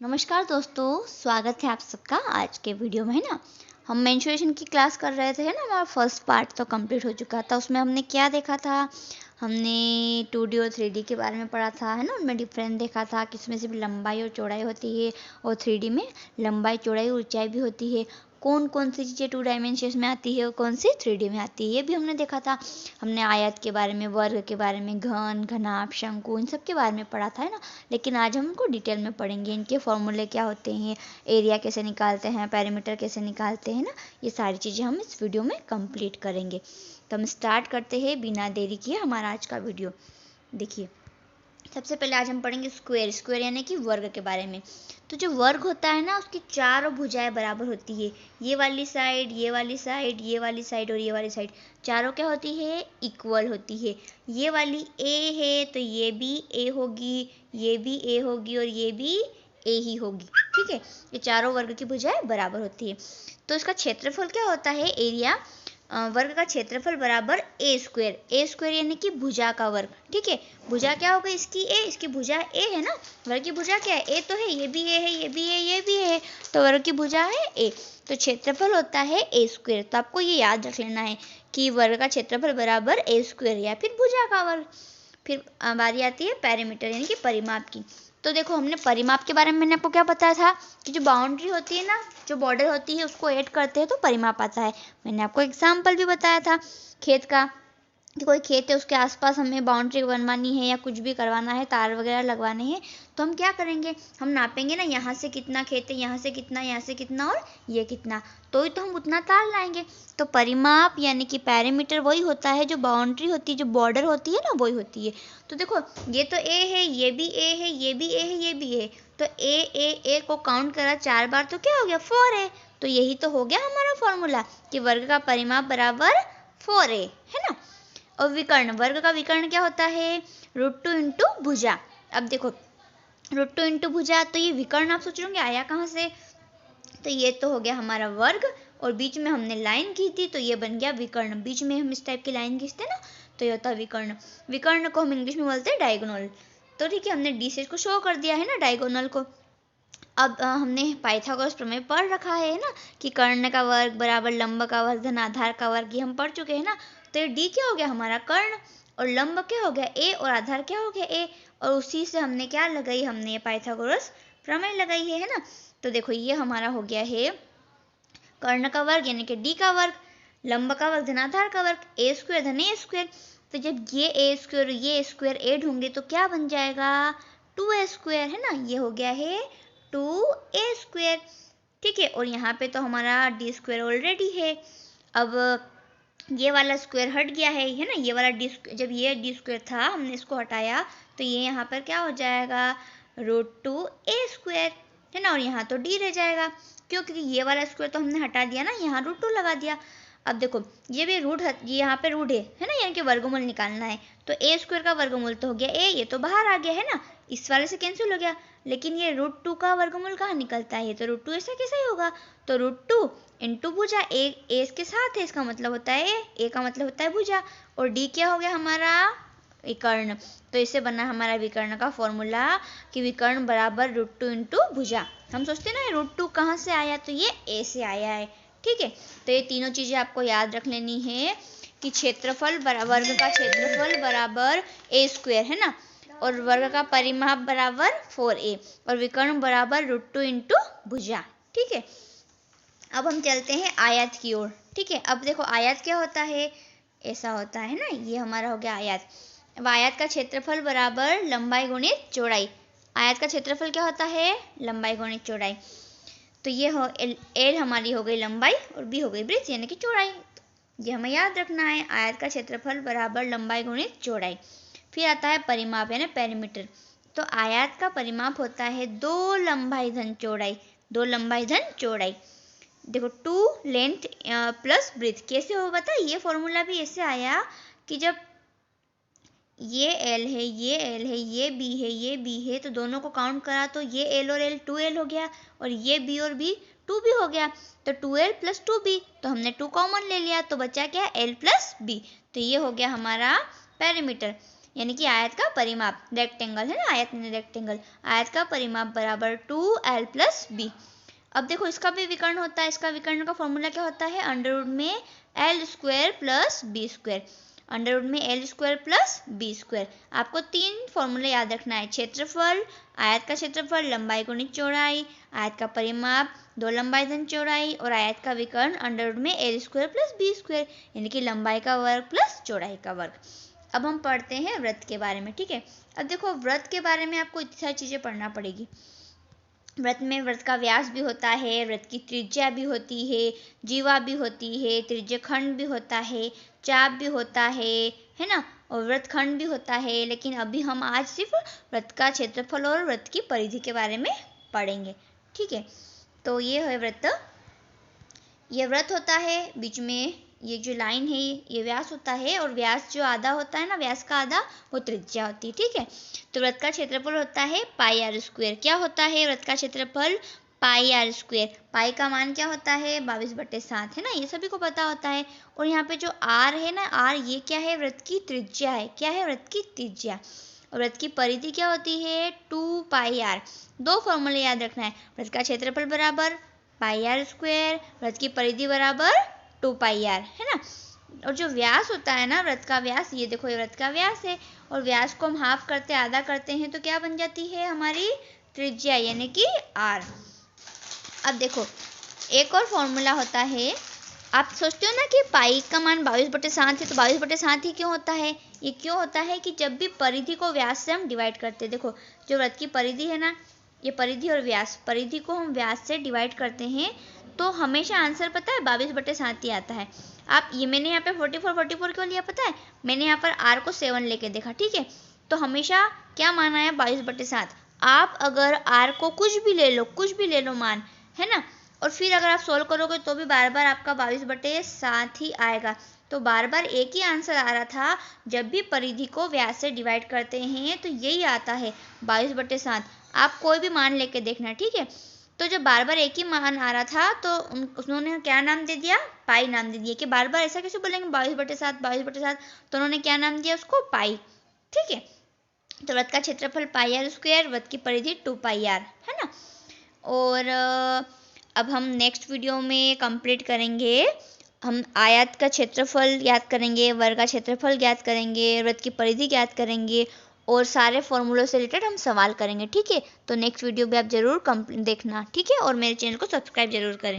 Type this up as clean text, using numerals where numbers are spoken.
नमस्कार दोस्तों, स्वागत है आप सबका आज के वीडियो में। है ना, हम मेंस्ट्रुएशन की क्लास कर रहे थे। है ना, हमारा फर्स्ट पार्ट तो कंप्लीट हो चुका था। उसमें हमने क्या देखा था? हमने 2D और 3D के बारे में पढ़ा था। है ना, उनमें डिफरेंस देखा था कि इसमें सिर्फ लंबाई और चौड़ाई होती है और 3D में लंबाई, चौड़ाई और ऊंचाई भी होती है। कौन कौन सी चीज़ें 2 डायमेंशन में आती है और कौन सी 3D में आती है, ये भी हमने देखा था। हमने आयत के बारे में, वर्ग के बारे में, घन, घनाभ, शंकु, इन सब के बारे में पढ़ा था। है ना, लेकिन आज हम उनको डिटेल में पढ़ेंगे। इनके फॉर्मूले क्या होते हैं, एरिया कैसे निकालते हैं, पेरीमीटर कैसे निकालते हैं ना, ये सारी चीज़ें हम इस वीडियो में कंप्लीट करेंगे। तो हम स्टार्ट करते हैं बिना देरी किए हमारा आज का वीडियो। देखिए, सबसे पहले आज हम पढ़ेंगे स्क्वायर। स्क्वायर यानी कि वर्ग के बारे में। तो जो वर्ग होता है ना, उसकी चारों भुजाएं बराबर होती है। ये वाली साइड, ये वाली साइड, ये वाली साइड और ये वाली साइड, चारों क्या होती है? इक्वल होती है। ये वाली ए है तो ये भी ए होगी, ये भी ए होगी और ये भी ए ही होगी। ठीक है, ये चारों वर्ग की भुजाएं बराबर होती है। तो इसका क्षेत्रफल क्या होता है? एरिया, वर्ग का क्षेत्रफल बराबर ए स्क्वायर। ए स्क्वायर यानी कि भुजा का वर्ग। ठीक है, भुजा क्या होगा इसकी? ए। इसकी भुजा ए है ना, वर्ग की भुजा क्या है? ए तो है, ये भी ए है, ये भी ए, ये भी है, तो वर्ग की भुजा है ए। तो क्षेत्रफल होता है ए स्क्वायर। तो आपको ये याद रख लेना है कि वर्ग का क्षेत्रफल बराबर ए स्क्वायर या फिर भुजा का वर्ग। फिर बारी आती है पेरीमीटर यानी कि परिमाप की। तो देखो, हमने परिमाप के बारे में मैंने आपको क्या बताया था कि जो बाउंड्री होती है ना, जो बॉर्डर होती है, उसको ऐड करते हैं तो परिमाप आता है। मैंने आपको एग्जाम्पल भी बताया था खेत का, कि कोई खेत है, उसके आसपास हमें बाउंड्री बनवानी है या कुछ भी करवाना है, तार वगैरह लगवाने हैं, तो हम क्या करेंगे? हम नापेंगे ना, यहाँ से कितना खेत है, यहाँ से कितना, यहाँ से कितना और ये कितना, तो ही तो हम उतना तार लाएंगे। तो परिमाप यानी कि पैरामीटर वही होता है, जो बाउंड्री होती है, जो बॉर्डर होती है ना, वही होती है। तो देखो, ये तो ए है, ये भी ए है, ये भी ए है, ये भी ए, तो ए ए ए को काउंट करा 4 बार तो क्या हो गया? 4a। तो यही तो हो गया हमारा फॉर्मूला कि वर्ग का परिमाप बराबर 4a। है ना। और विकर्ण, वर्ग का विकर्ण क्या होता है? √2 इंटू भुजा। अब देखो, √2 इंटू भुजा, तो ये विकर्ण आप सोच रहे होंगे आया कहाँ से? तो ये तो हो गया हमारा वर्ग, और बीच में हमने लाइन की थी तो ये बन गया विकर्ण। बीच में हम इस टाइप की लाइन खींचते ना, तो ये होता है विकर्ण। विकर्ण को हम इंग्लिश में बोलते हैं डायगोनल। तो ठीक है, हमने डी से इसको शो कर दिया है ना, डायगोनल को। अब हमने पाइथागोरस प्रमेय पढ़ रखा है ना, कि कर्ण का वर्ग बराबर लंब का वर्ग धन आधार का वर्ग, ये हम पढ़ चुके हैं ना। तो ये डी क्या हो गया? हमारा कर्ण। और लंब क्या हो गया? ए। और आधार क्या हो गया? ए। और उसी से हमने क्या लगाई? हमने ये पाइथागोरस प्रमेय लगाई है ना। तो देखो, ये हमारा हो गया है कर्ण का वर्ग यानी कि डी का वर्ग, लंब का वर्ग धनाधार का वर्ग, ए स्क्वायर धन ए स्क्वायर। तो जब ये ए स्क्वायर और ये स्क्वायर ऐड होंगे तो क्या बन जाएगा? 2a square. है ना, ये हो गया है 2a स्क्वायर। ठीक है, और यहाँ पे तो हमारा डी स्क्वायर ऑलरेडी है। अब ये वाला स्क्वायर हट गया है ना, ये वाला डी, जब ये डी स्क्वायर था हमने इसको हटाया तो ये यहाँ पर क्या हो जाएगा? √2a square. है ना, और यहाँ तो डी रह जाएगा, क्योंकि ये वाला स्क्वायर तो हमने हटा दिया ना, यहाँ √2 लगा दिया। अब देखो, ये भी ये यहाँ पे रूट है ना, यानी कि वर्गमूल निकालना है। तो ए स्क्वायर का वर्गमूल तो हो गया ए, ये तो बाहर आ गया है ना, इस वाले से कैंसिल हो गया। लेकिन ये √2 का वर्गमूल कहाँ निकलता है? ये तो √2 ऐसा कैसे ही होगा? तो √2 इंटू भुजा, ए इसके साथ है, इसका मतलब होता है ए का मतलब होता है भुजा, और डी क्या हो गया हमारा? विकर्ण। तो इससे बना हमारा विकर्ण का फॉर्मूला कि विकर्ण बराबर √2 इंटू भुजा। हम सोचते हैं ना √2 कहाँ से आया, तो ये ए से आया है। ठीक है, तो ये तीनों चीजें आपको याद रख लेनी है कि क्षेत्रफल, वर्ग का क्षेत्रफल बराबर ए स्क्वायर, है ना, और वर्ग का परिमाप बराबर 4a, और विकर्ण बराबर √2 इंटू भुजा। ठीक है, अब हम चलते हैं आयत की ओर। ठीक है, अब देखो आयत क्या होता है? ऐसा होता है ना, ये हमारा हो गया आयत। अब आयत का क्षेत्रफल बराबर लंबाई गुणित चौड़ाई। आयत का क्षेत्रफल क्या होता है? लंबाई गुणित चौड़ाई। तो ये हो एल हमारी हो गई लंबाई और बी हो गई ब्रिज यानी कि चौड़ाई। ये हमें याद रखना है, आयत का क्षेत्रफल बराबर लंबाई गुणित चौड़ाई। फिर आता है परिमाप यानी पेरीमीटर। तो आयत का परिमाप होता है 2 लंबाई धन चौड़ाई। 2 लंबाई धन चौड़ाई। देखो, 2 लेंथ प्लस ब्रिथ कैसे होगा पता है? ये फॉर्मूला भी ऐसे आया कि जब ये एल है, ये एल है, ये बी है, ये बी है, तो दोनों को काउंट करा तो ये एल और एल 2l हो गया, और ये बी और बी 2b हो गया। तो 2l प्लस 2b, तो हमने 2 कॉमन ले लिया तो बचा क्या? l plus b। तो ये हो गया हमारा पेरीमीटर। यानी कि आयत का परिमाप, रेक्टेंगल है ना, आयत नहीं रेक्टेंगल, आयत का परिमाप बराबर 2l प्लस बी। अब देखो इसका भी विकर्ण होता है, इसका विकर्ण का फॉर्मूला क्या होता है, अंडर रूट में L square plus B square, under root में L square plus B square. आपको 3 फॉर्मूले याद रखना है, क्षेत्रफल, आयत का क्षेत्रफल, लंबाई गुणित चौड़ाई, आयत का परिमाप 2 लंबाई धन चौड़ाई, और आयत का विकर्ण अंडर रूट में L square plus B square, यानी कि लंबाई का वर्ग प्लस चौड़ाई का वर्ग। अब हम पढ़ते हैं वृत्त के बारे में, ठीक है। अब देखो वृत्त के बारे में आपको इतनी सारी चीज़ें पढ़ना पड़ेगी। वृत्त में वृत्त का व्यास भी होता है, वृत्त की त्रिज्या भी होती है, जीवा भी होती है, त्रिज्यखंड भी होता है, चाप भी होता है ना, और वृत्तखंड भी होता है। लेकिन अभी हम आज सिर्फ वृत्त का क्षेत्रफल और वृत्त की परिधि के बारे में पढ़ेंगे, ठीक है। तो ये है वृत्त, ये वृत्त होता है, बीच में ये जो लाइन है ये व्यास होता है, और व्यास जो आधा होता है ना, व्यास का आधा, वो त्रिज्या होती है, ठीक है। तो वृत्त का क्षेत्रफल होता है पाई आर स्क्वायर। क्या होता है वृत्त का क्षेत्रफल, पाई आर स्क्वायर। पाई का मान क्या होता है, 22/7 है ना, ये सभी को पता होता है। और यहाँ पे जो आर है ना, आर ये क्या है, वृत्त की त्रिज्या है। क्या है, वृत्त की त्रिज्या। और वृत्त की परिधि क्या होती है, 2 पाई आर। 2 फॉर्मूले याद रखना है, वृत्त का क्षेत्रफल बराबर पाई आर स्क्वायर, वृत्त की परिधि बराबर 2 पाई आर, है ना। और जो व्यास होता है ना, वृत्त का व्यास, ये देखो ये वृत्त का व्यास है, और व्यास को हम हाफ करते आधा करते हैं तो क्या बन जाती है हमारी त्रिज्या, यानी कि आर। अब देखो एक और फॉर्मूला होता है, आप सोचते हो ना कि पाई का मान 22/7 है, तो 22/7 ही क्यों होता है, ये क्यों होता है कि जब भी परिधि को व्यास से हम डिवाइड करते हैं, देखो जो वृत्त की परिधि है ना, ये परिधि और व्यास, परिधि को हम व्यास से डिवाइड करते हैं तो हमेशा आंसर पता है 22/7 ही आता है। आप ये, मैंने यहाँ पे 44 क्यों लिया पता है, मैंने यहाँ पर आर को 7 लेके देखा, ठीक है। तो हमेशा क्या मान आया, 22/7। आप अगर आर को कुछ भी ले लो मान, है ना, और फिर अगर आप सोल्व करोगे तो भी बार बार आपका 22/7 ही आएगा। तो बार बार एक ही आंसर आ रहा था, जब भी परिधि को व्यास से डिवाइड करते हैं तो यही आता है 22/7। आप कोई भी मान लेके देखना, ठीक है। तो जब बार बार एक ही मान आ रहा था तो उन्होंने क्या नाम दे दिया, पाई नाम दे दिया, कि बार बार ऐसा कैसे बोलेंगे 22/7, तो उन्होंने क्या नाम दिया उसको, पाई, ठीक है। तो वृत्त का क्षेत्रफल पाई आर स्क्वायर, वृत्त की परिधि 2 पाई आर, है ना। और अब हम नेक्स्ट वीडियो में कंप्लीट करेंगे, हम आयत का क्षेत्रफल याद करेंगे, वर्ग का क्षेत्रफल ज्ञात करेंगे, वृत्त की परिधि ज्ञात करेंगे, और सारे फॉर्मूलों से रिलेटेड हम सवाल करेंगे, ठीक है। तो नेक्स्ट वीडियो भी आप जरूर देखना, ठीक है, और मेरे चैनल को सब्सक्राइब जरूर करें।